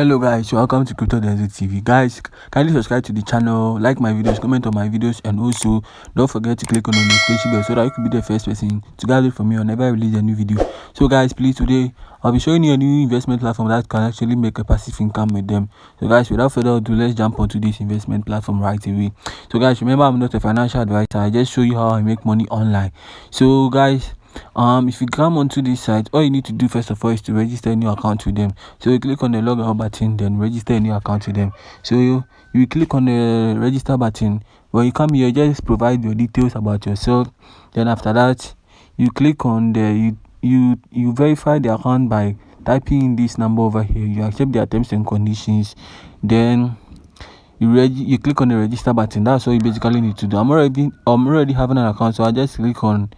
Hello guys, welcome to Denzel TV. Guys, kindly subscribe to the channel, like my videos, comment on my videos, and also don't forget to click on the notification bell so that you could be the first person to get it from me whenever I release a new video. So guys, please, today I'll be showing you a new investment platform that can actually make a passive income with them. So guys, without further ado, let's jump onto this investment platform right away. So guys, remember, I'm not a financial advisor. I just show you how I make money online. So guys, if you come onto this site, all you need to do first of all is to register a new account with them. So you click on the login button, then register a new account with them. So you click on the register button. When you come here, just provide your details about yourself. Then after that, you click on the you verify the account by typing in this number over here. You accept their terms and conditions. Then you click on the register button. That's all you basically need to do. I'm already having an account, so I just click on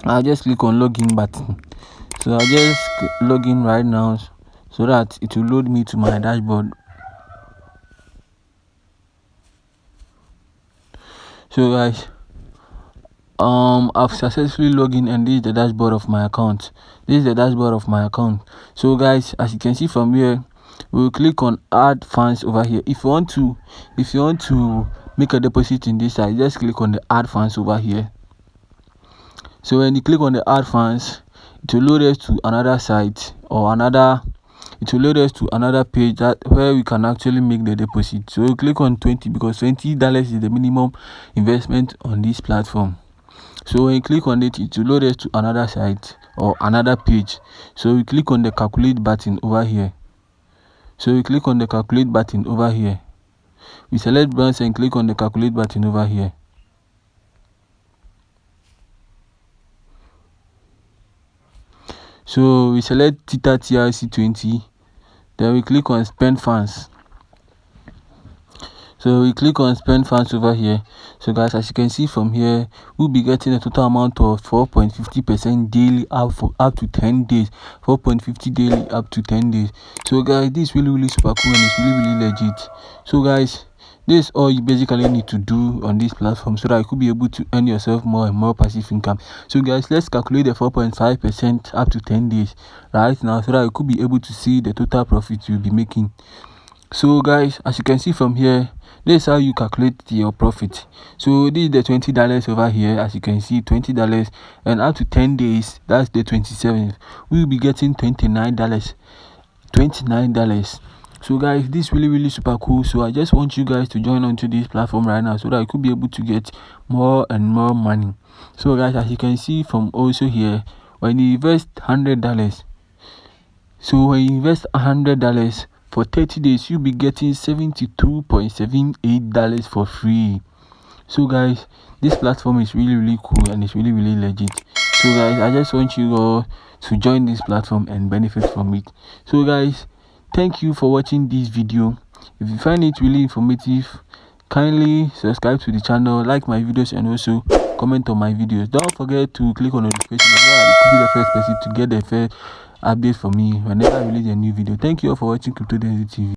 login button. So I'll just log in right now so that it will load me to my dashboard. So guys, I've successfully logged in, and this is the dashboard of my account. So guys, as you can see from here, we'll click on add funds over here. If you want to make a deposit in this site, just click on the add funds over here. So when you click on the add funds, it will load us to another site it will load us to another page where we can actually make the deposit. So you click on 20 because $20 is the minimum investment on this platform. So when you click on it, it will load us to another site or another page. So we click on the calculate button over here. We select branch and click on the calculate button over here. So we select Theta TRC 20, then we click on spend funds. So we click on spend funds over here. So guys, as you can see from here, we'll be getting a total amount of 4.50% daily up to 10 days. 4.50 daily up to 10 days. So guys, this is really super cool, and it's really legit. So guys, this is all you basically need to do on this platform so that you could be able to earn yourself more and more passive income. So guys, let's calculate the 4.5% up to 10 days right now so that you could be able to see the total profit you'll be making. So guys, as you can see from here, this is how you calculate your profit. So this is the $20 over here. As you can see, $20, and up to 10 days, that's the 27th, we'll be getting $29. So guys, this is really super cool. So I just want you guys to join onto this platform right now so that you could be able to get more and more money. So guys, as you can see from also here, when you invest $100, for 30 days, you'll be getting $72.78 for free. So guys, this platform is really cool, and it's really legit. So guys, I just want you all to join this platform and benefit from it. So guys, thank you for watching this video. If you find it really informative, kindly subscribe to the channel, like my videos, and also comment on my videos. Don't forget to click on the notification bell so that you could be the first person to get the first update from me whenever I release a new video. Thank you all for watching Denzel TV.